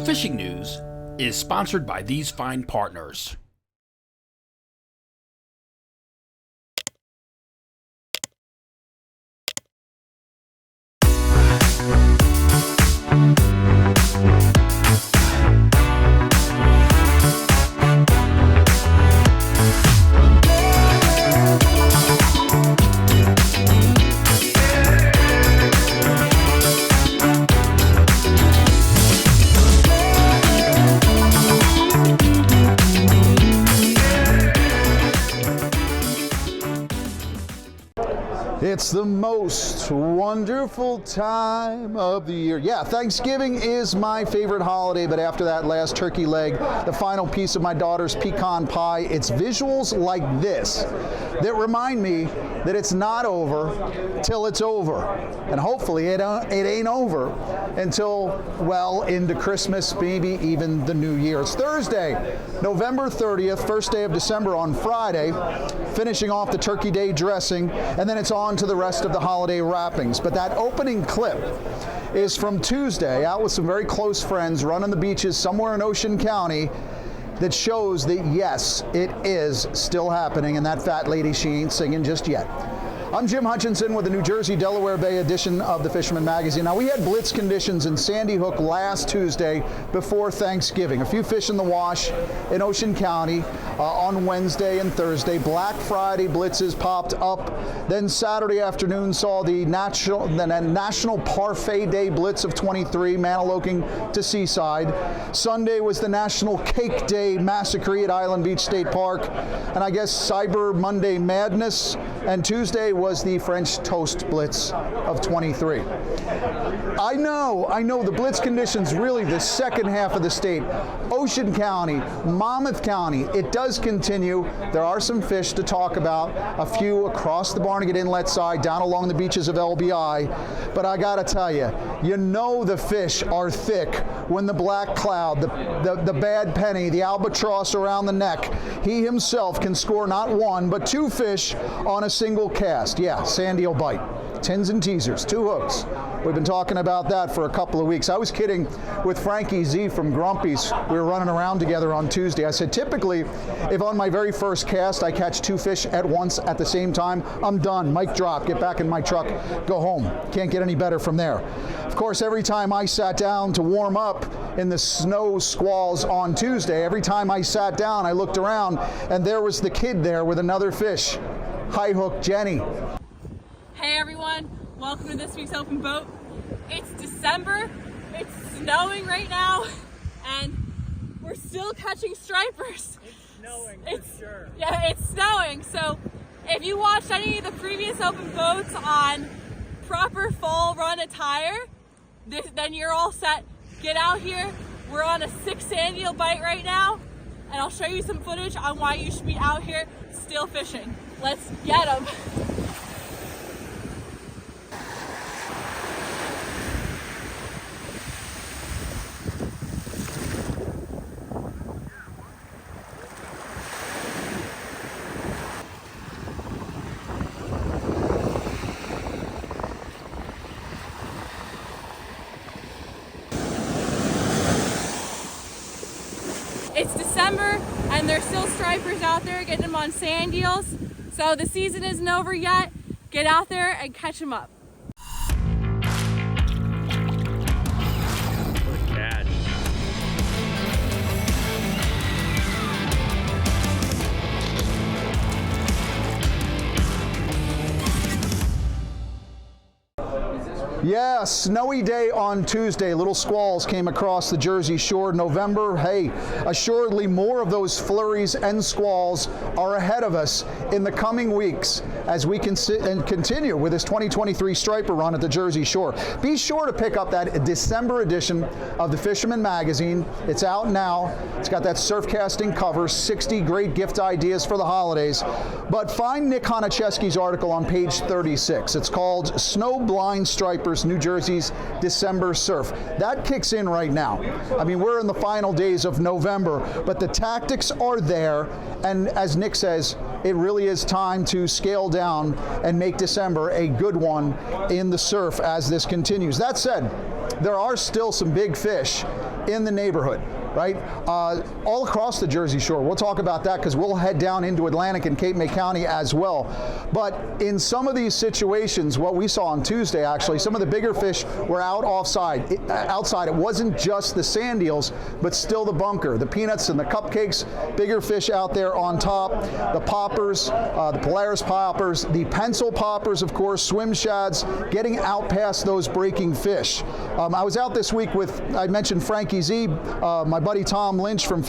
fishing news is sponsored by these fine partners. It's the most wonderful time of the year. Yeah, Thanksgiving is my favorite holiday, but after that last turkey leg, the final piece of my daughter's pecan pie, it's visuals like this that remind me that it's not over till it's over. And hopefully it ain't over until well into Christmas, maybe even the New Year. It's Thursday, November 30th, first day of December on Friday, finishing off the Turkey Day dressing, and then it's on to the rest of the holiday wrappings. But that opening clip is from Tuesday, out with some very close friends, running the beaches somewhere in Ocean County, that shows that yes, it is still happening, and that fat lady, she ain't singing just yet. I'm Jim Hutchinson with the New Jersey Delaware Bay edition of the Fisherman magazine. Now, we had blitz conditions in Sandy Hook last Tuesday before Thanksgiving. A few fish in the wash in Ocean County on Wednesday and Thursday. Black Friday blitzes popped up. Then Saturday afternoon saw the National Parfait Day blitz of 23, Manahawkin to Seaside. Sunday was the National Cake Day massacre at Island Beach State Park. And I guess Cyber Monday Madness. And Tuesday was the French Toast Blitz of 23. I know the blitz conditions really the second half of the state. Ocean County, Monmouth County, it does continue. There are some fish to talk about, a few across the Barnegat Inlet side, down along the beaches of LBI. But I gotta tell you, you know the fish are thick when the black cloud, the bad penny, the albatross around the neck, he himself can score not one, but two fish on a single cast. Yeah, Sandy will bite. Tins and teasers, two hooks. We've been talking about that for a couple of weeks. I was kidding with Frankie Z from Grumpy's. We were running around together on Tuesday. I said, typically, if on my very first cast I catch two fish at once at the same time, I'm done. Mic drop, get back in my truck, go home. Can't get any better from there. Of course, every time I sat down to warm up in the snow squalls on Tuesday, every time I sat down, I looked around, and there was the kid there with another fish. High hook Jenny. Hey everyone, welcome to this week's Open Boat. It's December, it's snowing right now, and we're still catching stripers. It's snowing for sure. Yeah, it's snowing. So if you watched any of the previous Open Boats on proper fall run attire, then you're all set. Get out here. We're on a 6 sandeel bite right now, and I'll show you some footage on why you should be out here still fishing. Let's get them. It's December and there's still stripers out there getting them on sand eels. So the season isn't over yet. Get out there and catch them up. What a catch. Yeah, snowy day on Tuesday. Little squalls came across the Jersey Shore. November, hey, assuredly more of those flurries and squalls are ahead of us in the coming weeks as we can sit and continue with this 2023 striper run at the Jersey Shore. Be sure to pick up that December edition of the Fisherman magazine. It's out now. It's got that surf casting cover, 60 great gift ideas for the holidays. But find Nick Hannukah's article on page 36. It's called Snow Blind Stripers, New Jersey's December Surf. That kicks in right now. I mean, we're in the final days of November, but the tactics are there, and as Nick says, it really is time to scale down and make December a good one in the surf as this continues. That said, there are still some big fish in the neighborhood, right? All across the Jersey Shore. We'll talk about that because we'll head down into Atlantic and Cape May County as well. But in some of these situations, what we saw on Tuesday, actually, some of the bigger fish were out outside. It wasn't just the sand eels, but still the bunker, the peanuts and the cupcakes, bigger fish out there on top, the poppers, the Polaris poppers, the pencil poppers, of course, swim shads, getting out past those breaking fish. I was out this week with, I mentioned Frankie Z, my buddy Tom Lynch from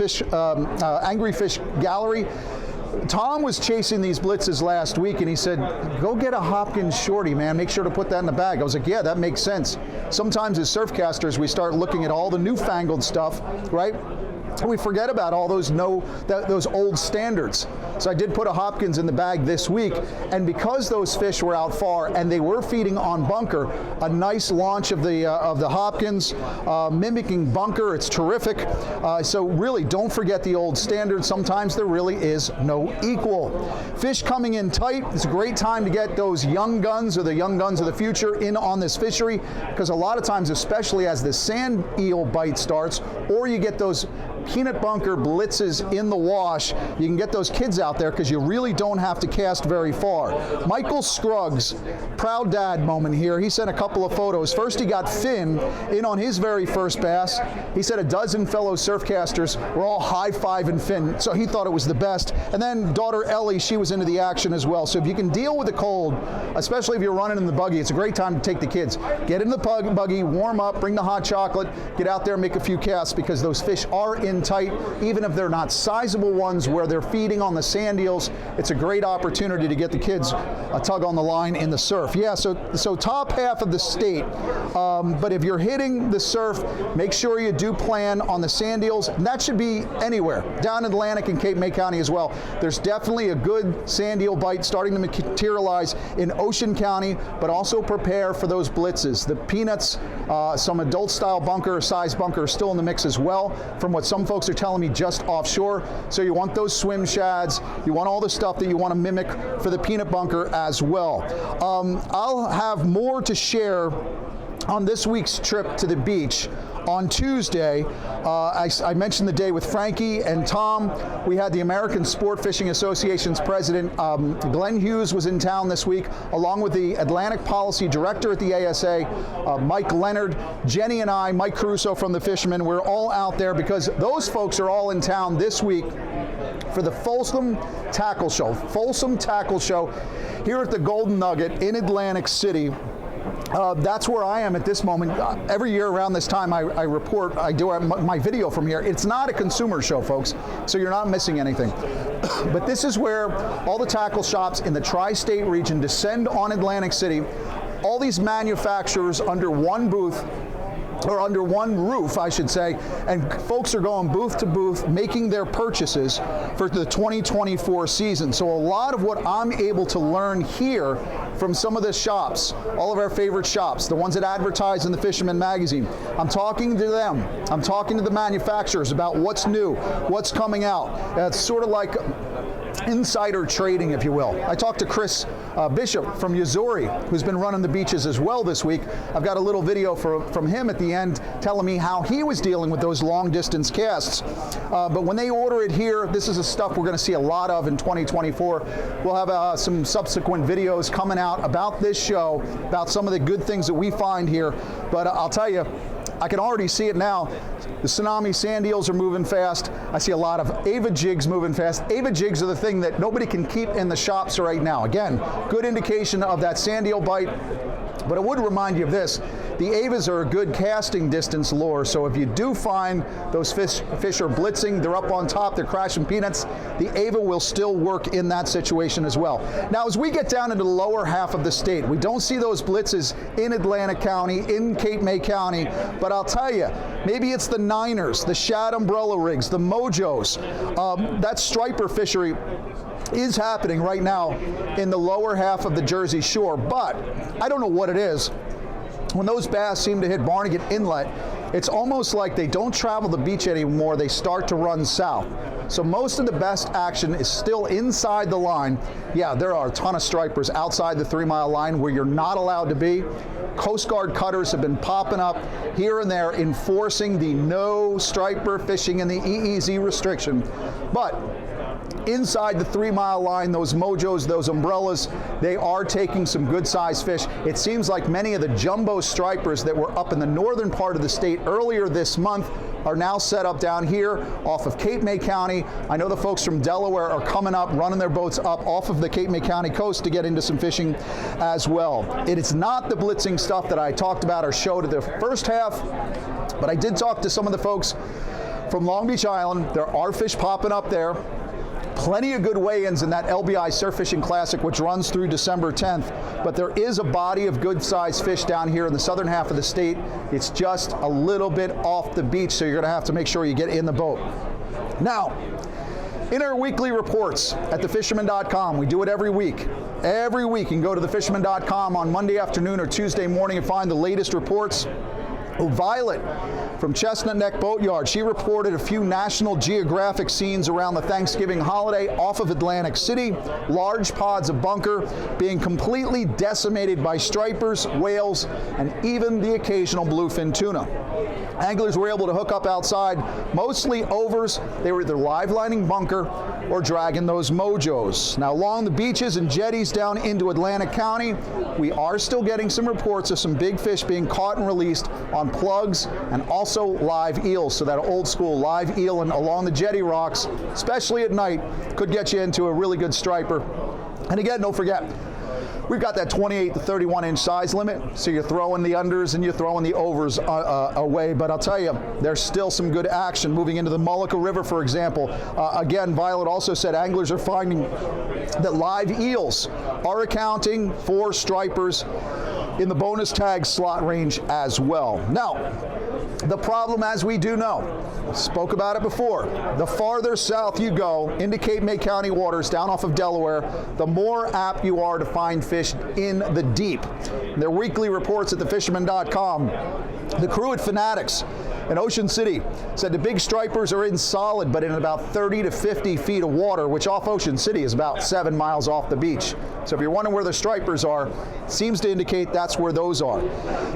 Angry Fish Gallery. Tom was chasing these blitzes last week, and he said, go get a Hopkins shorty, man. Make sure to put that in the bag. I was like, yeah, that makes sense. Sometimes as surfcasters, we start looking at all the newfangled stuff, right? We forget about all those old standards. So I did put a Hopkins in the bag this week, and because those fish were out far and they were feeding on bunker, a nice launch of the Hopkins, mimicking bunker. It's terrific. So really, don't forget the old standards. Sometimes there really is no equal. Fish coming in tight. It's a great time to get those young guns or the young guns of the future in on this fishery, because a lot of times, especially as the sand eel bite starts, or you get those peanut bunker blitzes in the wash, you can get those kids out there because you really don't have to cast very far. Michael Scruggs, proud dad moment here. He sent a couple of photos. First, he got Finn in on his very first bass. He said a dozen fellow surfcasters were all high-fiving Finn, so he thought it was the best. And then daughter Ellie, she was into the action as well. So if you can deal with the cold, especially if you're running in the buggy, it's a great time to take the kids. Get in the buggy, warm up, bring the hot chocolate, get out there, make a few casts, because those fish are in tight, even if they're not sizable ones where they're feeding on the sand eels. It's a great opportunity to get the kids a tug on the line in the surf. Yeah, so top half of the state, but if you're hitting the surf, make sure you do plan on the sand eels. And that should be anywhere, down Atlantic and Cape May County as well. There's definitely a good sand eel bite starting to materialize in Ocean County, but also prepare for those blitzes. The peanuts, some adult style bunker, size bunker are still in the mix as well, from what some folks are telling me, just offshore. So you want those swim shads, you want all the stuff that you want to mimic for the peanut bunker as well. I'll have more to share on this week's trip to the beach. On Tuesday, I mentioned the day with Frankie and Tom. We had the American Sportfishing Association's president, Glenn Hughes, was in town this week, along with the Atlantic Policy Director at the ASA, Mike Leonard, Jenny and I, Mike Caruso from the Fisherman. We're all out there because those folks are all in town this week for the Folsom Tackle Show. Folsom Tackle Show here at the Golden Nugget in Atlantic City. That's where I am at this moment. Every year around this time, I do my video from here. It's not a consumer show, folks, so you're not missing anything. But this is where all the tackle shops in the tri-state region descend on Atlantic City. All these manufacturers under one booth, or under one roof, I should say, and folks are going booth to booth making their purchases for the 2024 season. So a lot of what I'm able to learn here from some of the shops, all of our favorite shops, the ones that advertise in the Fisherman magazine, I'm talking to them. I'm talking to the manufacturers about what's new, what's coming out. It's sort of like insider trading, if you will. I talked to Chris Bishop from Missouri, who's been running the beaches as well this week. I've got a little video from him at the end telling me how he was dealing with those long distance casts. But when they order it here, this is the stuff we're going to see a lot of in 2024. We'll have some subsequent videos coming out about this show, about some of the good things that we find here. But I'll tell you, I can already see it now. The tsunami sand eels are moving fast. I see a lot of Ava jigs moving fast. Ava jigs are the thing that nobody can keep in the shops right now. Again, good indication of that sand eel bite. But I would remind you of this. The Avas are a good casting distance lure, so if you do find those fish are blitzing, they're up on top, they're crashing peanuts, the Ava will still work in that situation as well. Now, as we get down into the lower half of the state, we don't see those blitzes in Atlantic County, in Cape May County, but I'll tell you, maybe it's the Niners, the shad umbrella rigs, the mojos, that striper fishery is happening right now in the lower half of the Jersey Shore, but I don't know what it is. When those bass seem to hit Barnegat Inlet, it's almost like they don't travel the beach anymore, they start to run south. So most of the best action is still inside the line. Yeah, there are a ton of stripers outside the 3 mile line where you're not allowed to be. Coast Guard cutters have been popping up here and there enforcing the no striper fishing and the EEZ restriction. But inside the 3 mile line, those mojos, those umbrellas, they are taking some good sized fish. It seems like many of the jumbo stripers that were up in the northern part of the state earlier this month are now set up down here off of Cape May County. I know the folks from Delaware are coming up, running their boats up off of the Cape May County coast to get into some fishing as well. It is not the blitzing stuff that I talked about or showed at the first half, but I did talk to some of the folks from Long Beach Island. There are fish popping up there. Plenty of good weigh-ins in that LBI Surf Fishing Classic, which runs through December 10th. But there is a body of good-sized fish down here in the southern half of the state. It's just a little bit off the beach, so you're going to have to make sure you get in the boat. Now, in our weekly reports at thefisherman.com, we do it every week. Every week, you can go to thefisherman.com on Monday afternoon or Tuesday morning and find the latest reports. Violet from Chestnut Neck Boatyard, she reported a few National Geographic scenes around the Thanksgiving holiday off of Atlantic City. Large pods of bunker being completely decimated by stripers, whales, and even the occasional bluefin tuna. Anglers were able to hook up outside, mostly overs. They were either live lining bunker or dragging those mojos. Now, along the beaches and jetties down into Atlantic County, we are still getting some reports of some big fish being caught and released on plugs and also live eels. So that old school live eel and along the jetty rocks, especially at night, could get you into a really good striper. And again, don't forget, we've got that 28 to 31 inch size limit, so you're throwing the unders and you're throwing the overs away. But I'll tell you, there's still some good action moving into the Hannukah River, for example. Again, Violet also said anglers are finding that live eels are accounting for stripers in the bonus tag slot range as well. Now, the problem, as we do know, spoke about it before, the farther south you go into Cape May County waters down off of Delaware, the more apt you are to find fish in the deep. Their weekly reports at thefisherman.com, the crew at Fanatics in Ocean City said the big stripers are in solid, but in about 30 to 50 feet of water, which off Ocean City is about 7 miles off the beach. So if you're wondering where the stripers are, it seems to indicate that's where those are.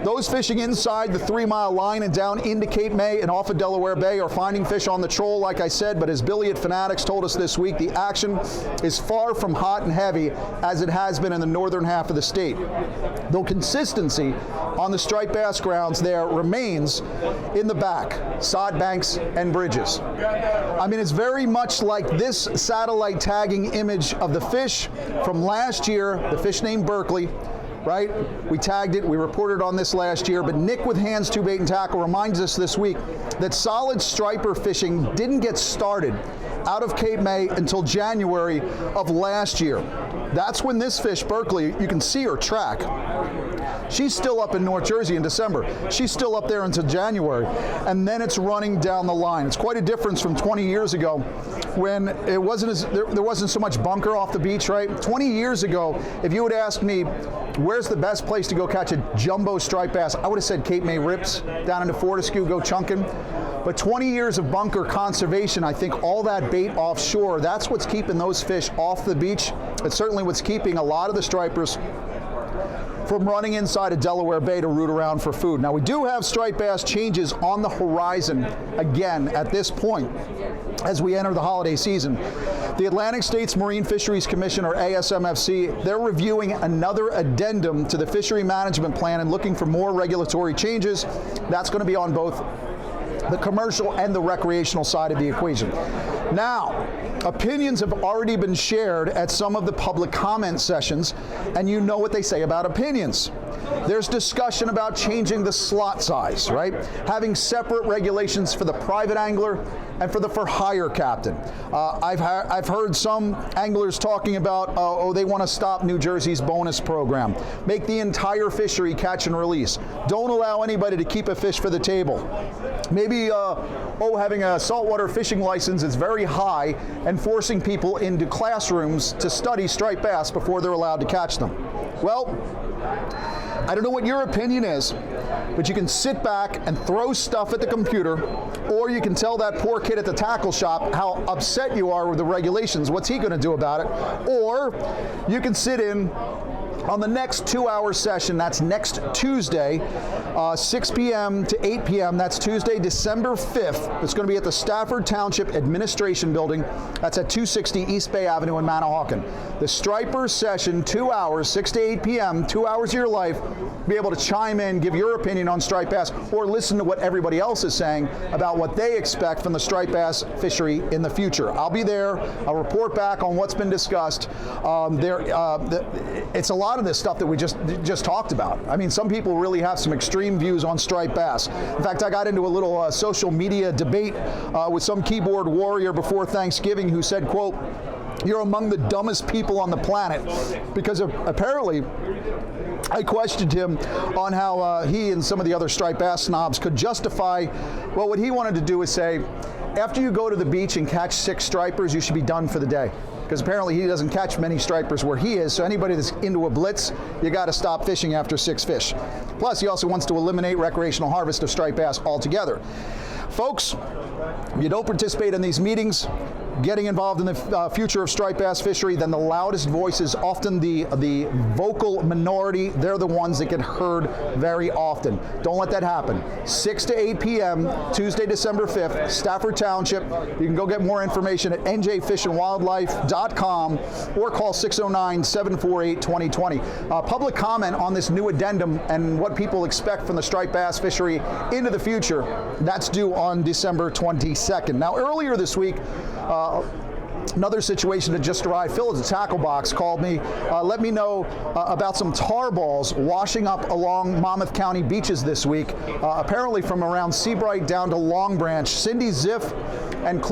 Those fishing inside the 3 mile line and down into Cape May and off of Delaware Bay are finding fish on the troll, like I said, but as Billy at Fanatics told us this week, the action is far from hot and heavy as it has been in the northern half of the state. Though consistency on the striped bass grounds there remains in the back, sod banks and bridges. I mean, it's very much like this satellite tagging image of the fish from last year, the fish named Berkeley, right? We tagged it, we reported on this last year, but Nick with Hands 2 Bait and Tackle reminds us this week that solid striper fishing didn't get started out of Cape May until January of last year. That's when this fish, Berkeley, you can see her track. She's still up in North Jersey in December. She's still up there until January, and then it's running down the line. It's quite a difference from 20 years ago when it wasn't there wasn't so much bunker off the beach, right? 20 years ago, if you would ask me, where's the best place to go catch a jumbo striped bass, I would have said Cape May Rips, down into Fortescue, go chunking. But 20 years of bunker conservation, I think all that bait offshore, that's what's keeping those fish off the beach. It's certainly what's keeping a lot of the stripers from running inside of Delaware Bay to root around for food. Now, we do have striped bass changes on the horizon again at this point as we enter the holiday season. The Atlantic States Marine Fisheries Commission, or ASMFC, they're reviewing another addendum to the fishery management plan and looking for more regulatory changes. That's going to be on both the commercial and the recreational side of the equation. Now, opinions have already been shared at some of the public comment sessions, and you know what they say about opinions. There's discussion about changing the slot size, right? Having separate regulations for the private angler and for the for-hire captain. I've heard some anglers talking about, they want to stop New Jersey's bonus program. Make the entire fishery catch and release. Don't allow anybody to keep a fish for the table. Maybe, having a saltwater fishing license is very high and forcing people into classrooms to study striped bass before they're allowed to catch them. Well, I don't know what your opinion is, but you can sit back and throw stuff at the computer, or you can tell that poor kid at the tackle shop how upset you are with the regulations. What's he going to do about it? Or you can sit in on the next 2-hour session. That's next Tuesday, 6 p.m. to 8 p.m. That's Tuesday, December 5th. It's going to be at the Stafford Township Administration Building. That's at 260 East Bay Avenue in Manahawkin. The striper session, 2 hours, 6 to 8 p.m., 2 hours of your life. Be able to chime in, give your opinion on striped bass, or listen to what everybody else is saying about what they expect from the striped bass fishery in the future. I'll be there. I'll report back on what's been discussed. It's a lot of this stuff that we just talked about. I mean, some people really have some extreme views on striped bass. In fact, I got into a little social media debate with some keyboard warrior before Thanksgiving who said, quote, "You're among the dumbest people on the planet," because apparently I questioned him on how he and some of the other striped bass snobs could justify, well, what he wanted to do is say, after you go to the beach and catch 6 stripers, you should be done for the day. Because apparently he doesn't catch many stripers where he is, so anybody that's into a blitz, you got to stop fishing after 6 fish. Plus, he also wants to eliminate recreational harvest of striped bass altogether. Folks, if you don't participate in these meetings, getting involved in the future of striped bass fishery, then the loudest voices, often the vocal minority, they're the ones that get heard very often. Don't let that happen. 6 to 8 p.m., Tuesday, December 5th, Stafford Township. You can go get more information at njfishandwildlife.com or call 609-748-2020. Public comment on this new addendum and what people expect from the striped bass fishery into the future, that's due on December 22nd. Now, earlier this week, another situation that just arrived. Phil at the tackle box called me, let me know about some tar balls washing up along Monmouth County beaches this week, apparently from around Seabright down to Long Branch. Cindy Ziff and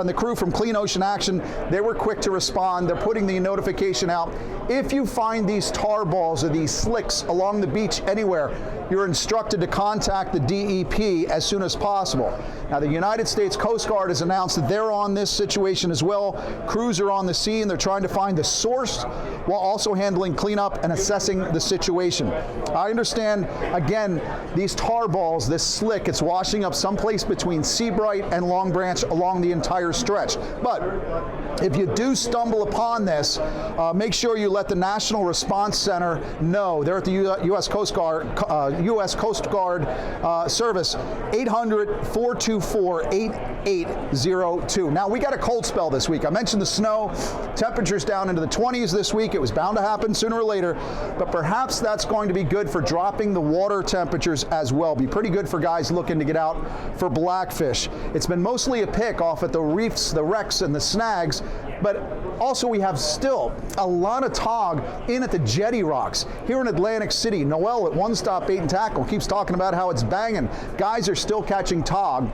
the crew from Clean Ocean Action, they were quick to respond. They're putting the notification out. If you find these tar balls or these slicks along the beach anywhere, you're instructed to contact the DEP as soon as possible. Now, the United States Coast Guard has announced that they're on this situation as well. Crews are on the scene. They're trying to find the source while also handling cleanup and assessing the situation. I understand, again, these tar balls, this slick, it's washing up someplace between Seabright and Long Branch along the entire stretch. But if you do stumble upon this, make sure you let the National Response Center know. They're at the U.S. Coast Guard Service, 800-424-8802. Now, we got a cold spell this week. I mentioned the snow. Temperatures down into the 20s this week. It was bound to happen sooner or later, but perhaps that's going to be good for dropping the water temperatures as well. Be pretty good for guys looking to get out for blackfish. It's been mostly a pick off at the reefs, the wrecks, and the snags, but also we have still a lot of tog in at the jetty rocks here in Atlantic City. Noel at One Stop Bait and Tackle keeps talking about how it's banging. Guys are still catching tog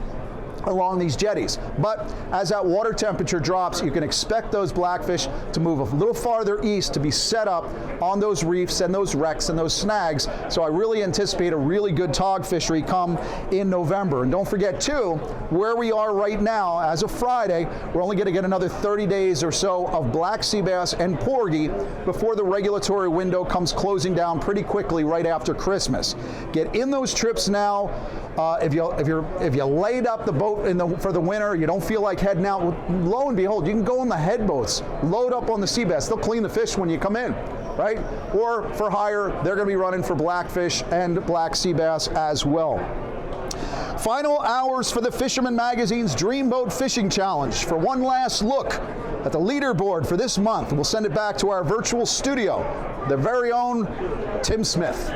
along these jetties. But as that water temperature drops, you can expect those blackfish to move a little farther east to be set up on those reefs and those wrecks and those snags. So I really anticipate a really good tog fishery come in November. And don't forget too, where we are right now, as of Friday, we're only going to get another 30 days or so of black sea bass and porgy before the regulatory window comes closing down pretty quickly right after Christmas. Get in those trips now. If you laid up the boat for the winter, you don't feel like heading out, lo and behold, you can go on the head boats, load up on the sea bass. They'll clean the fish when you come in, right? Or for hire, they're going to be running for blackfish and black sea bass as well. Final hours for the Fisherman Magazine's Dreamboat Fishing Challenge. For one last look at the leaderboard for this month, we'll send it back to our virtual studio, the very own Tim Smith.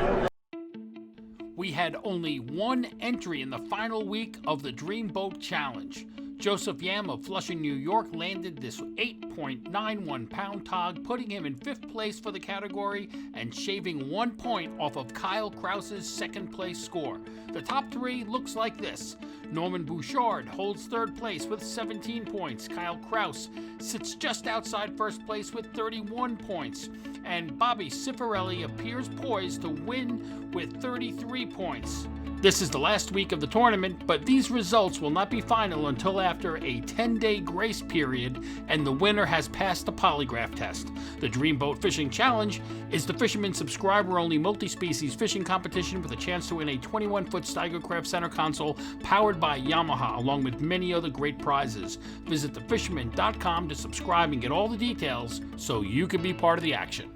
We had only one entry in the final week of the Dreamboat Challenge. Joseph Yam of Flushing, New York landed this 8.91 pound tog, putting him in 5th place for the category and shaving 1 point off of Kyle Krause's 2nd place score. The top 3 looks like this. Norman Bouchard holds 3rd place with 17 points. Kyle Krause sits just outside 1st place with 31 points. And Bobby Cifarelli appears poised to win with 33 points. This is the last week of the tournament, but these results will not be final until after a 10-day grace period and the winner has passed the polygraph test. The Dreamboat Fishing Challenge is the Fisherman subscriber-only multi-species fishing competition with a chance to win a 21-foot Steigercraft center console powered by Yamaha, along with many other great prizes. Visit thefisherman.com to subscribe and get all the details so you can be part of the action.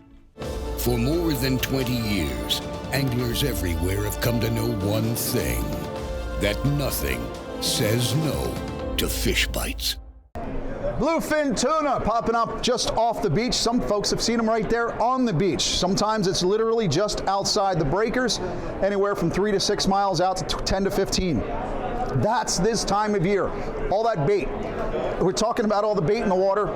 For more than 20 years, anglers everywhere have come to know one thing, that nothing says no to fish bites. Bluefin tuna popping up just off the beach. Some folks have seen them right there on the beach. Sometimes it's literally just outside the breakers, anywhere from 3 to 6 miles out to 10 to 15. That's this time of year. All that bait. We're talking about all the bait in the water.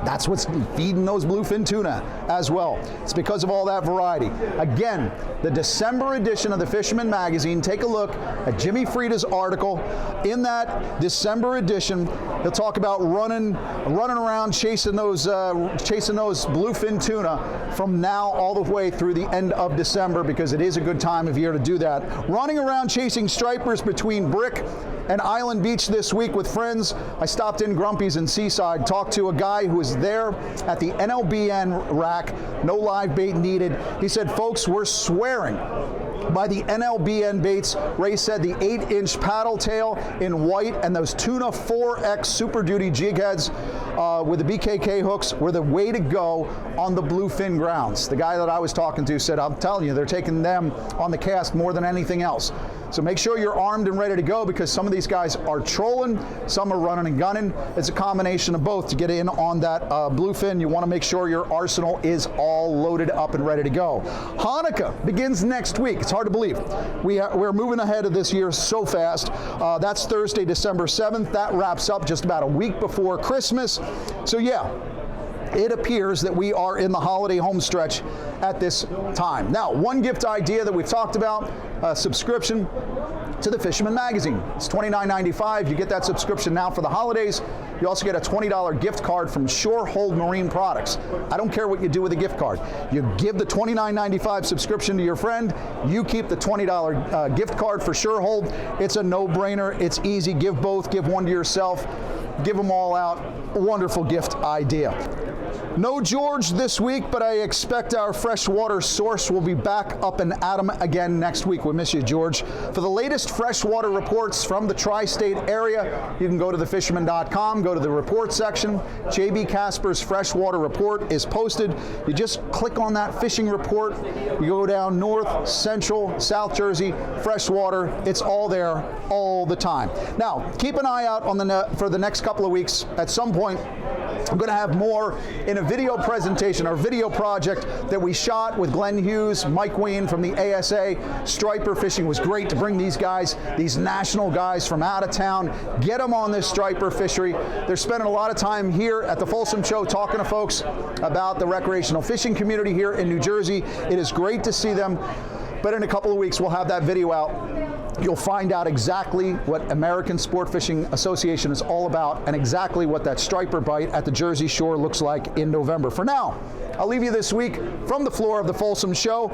That's what's feeding those bluefin tuna as well. It's because of all that variety. Again, the December edition of the Fisherman magazine, take a look at Jimmy Frieda's article. In that December edition, he'll talk about running around chasing those bluefin tuna from now all the way through the end of December, because it is a good time of year to do that. Running around chasing stripers between Brick and Island Beach this week with friends. I stopped in Grumpy's in Seaside, talked to a guy who was there at the NLBN rack, no live bait needed. He said, folks, we're swearing by the NLBN baits. Ray said the 8-inch paddle tail in white and those tuna 4X Super Duty jig heads with the BKK hooks were the way to go on the bluefin grounds. The guy that I was talking to said, I'm telling you, they're taking them on the cast more than anything else. So make sure you're armed and ready to go, because some of these guys are trolling, some are running and gunning. It's a combination of both to get in on that bluefin. You want to make sure your arsenal is all loaded up and ready to go. Hannukah begins next week. It's hard to believe. We're moving ahead of this year so fast. That's Thursday, December 7th. That wraps up just about a week before Christmas. So yeah, it appears that we are in the holiday home stretch at this time. Now, one gift idea that we've talked about, a subscription to the Fisherman magazine. It's $29.95. You get that subscription now for the holidays. You also get a $20 gift card from Shorehold Marine Products. I don't care what you do with a gift card. You give the $29.95 subscription to your friend, you keep the $20 gift card for Shorehold. It's a no-brainer. It's easy. Give both. Give one to yourself. Give them all out. A wonderful gift idea. No George this week, but I expect our freshwater source will be back up and at 'em again next week. We miss you, George. For the latest freshwater reports from the tri-state area, you can go to thefisherman.com, go to the report section. JB Casper's freshwater report is posted. You just click on that fishing report. You go down north, central, South Jersey, freshwater. It's all there all the time. Now, keep an eye out on for the next couple of weeks. At some point, I'm going to have more in a video presentation, our video project that we shot with Glenn Hughes, Mike Ween from the ASA. Striper fishing was great to bring these guys, these national guys from out of town, get them on this striper fishery. They're spending a lot of time here at the Folsom Show talking to folks about the recreational fishing community here in New Jersey. It is great to see them. But in a couple of weeks, we'll have that video out. You'll find out exactly what American Sportfishing Association is all about and exactly what that striper bite at the Jersey Shore looks like in November. For now, I'll leave you this week from the floor of the Folsom Show.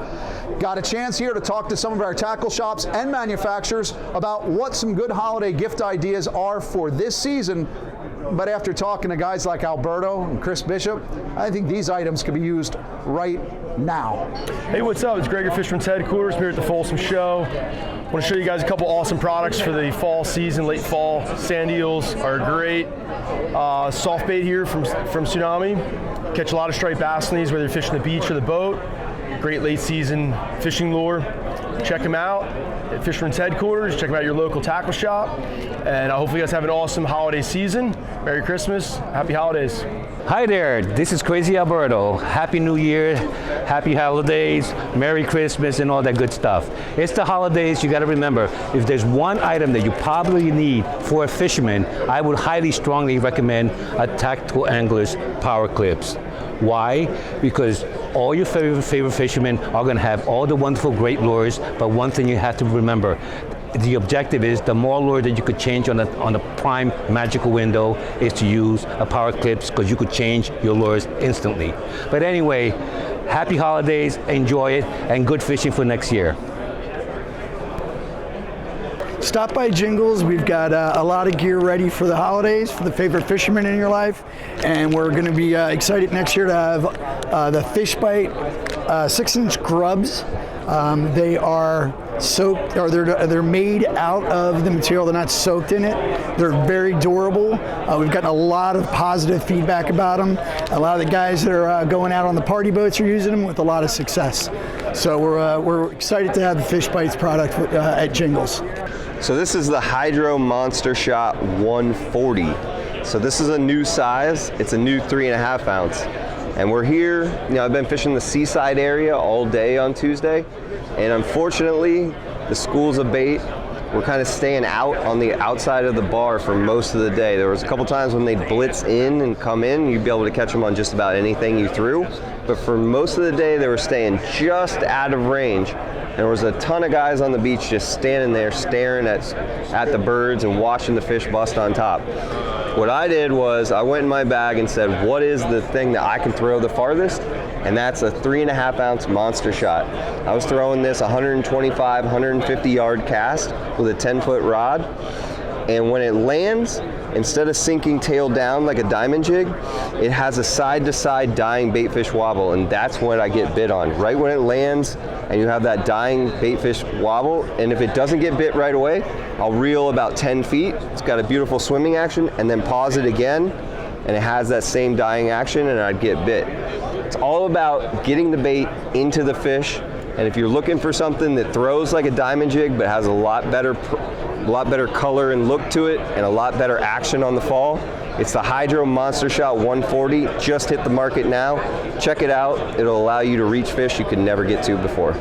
Got a chance here to talk to some of our tackle shops and manufacturers about what some good holiday gift ideas are for this season. But after talking to guys like Alberto and Chris Bishop, I think these items could be used right now. Hey, what's up? It's Greg at Fisherman's Headquarters here at the Folsom Show. I want to show you guys a couple awesome products for the fall season, late fall. Sand eels are great. Soft bait here from Tsunami. Catch a lot of striped bass on these, whether you're fishing the beach or the boat. Great late season fishing lure. Check them out at Fisherman's Headquarters. Check them out at your local tackle shop. And hopefully you guys have an awesome holiday season. Merry Christmas. Happy holidays. Hi there, this is Crazy Alberto. Happy New Year, happy holidays, Merry Christmas, and all that good stuff. It's the holidays, you gotta remember, if there's one item that you probably need for a fisherman, I would highly strongly recommend a Tactical Angler's Power Clips. Why? Because all your favorite fishermen are gonna have all the wonderful great lures, but one thing you have to remember, the objective is the more lure that you could change on the prime magical window is to use a power clips, because you could change your lures instantly. But anyway, happy holidays, enjoy it, and good fishing for next year. stop by Jingles. We've got a lot of gear ready for the holidays, for the favorite fisherman in your life, and we're going to be excited next year to have the Fish Bite 6-inch grubs. They are soaked, or they're made out of the material. They're not soaked in it. They're very durable. We've gotten a lot of positive feedback about them. A lot of the guys that are going out on the party boats are using them with a lot of success. So we're excited to have the Fish Bites product at Jingles. So this is the Hydro Monster Shot 140. So this is a new size. It's a new 3.5 ounce. And we're here, I've been fishing the seaside area all day on Tuesday, and unfortunately, the schools of bait were kind of staying out on the outside of the bar for most of the day. There was a couple times when they'd blitz in and come in, you'd be able to catch them on just about anything you threw, but for most of the day, they were staying just out of range. And there was a ton of guys on the beach just standing there staring at the birds and watching the fish bust on top. What I did was I went in my bag and said, what is the thing that I can throw the farthest? And that's a 3.5 ounce monster shot. I was throwing this 125, 150 yard cast with a 10-foot rod. And when it lands, instead of sinking tail down like a diamond jig, it has a side-to-side dying baitfish wobble, and that's what I get bit on. Right when it lands and you have that dying baitfish wobble, and if it doesn't get bit right away, I'll reel about 10 feet. It's got a beautiful swimming action, and then pause it again, and it has that same dying action, and I'd get bit. It's all about getting the bait into the fish, and if you're looking for something that throws like a diamond jig but has a lot better color and look to it and a lot better action on the fall, it's the Hydro Monster Shot 140. Just hit the market now. Check it out. It'll allow you to reach fish you could never get to before.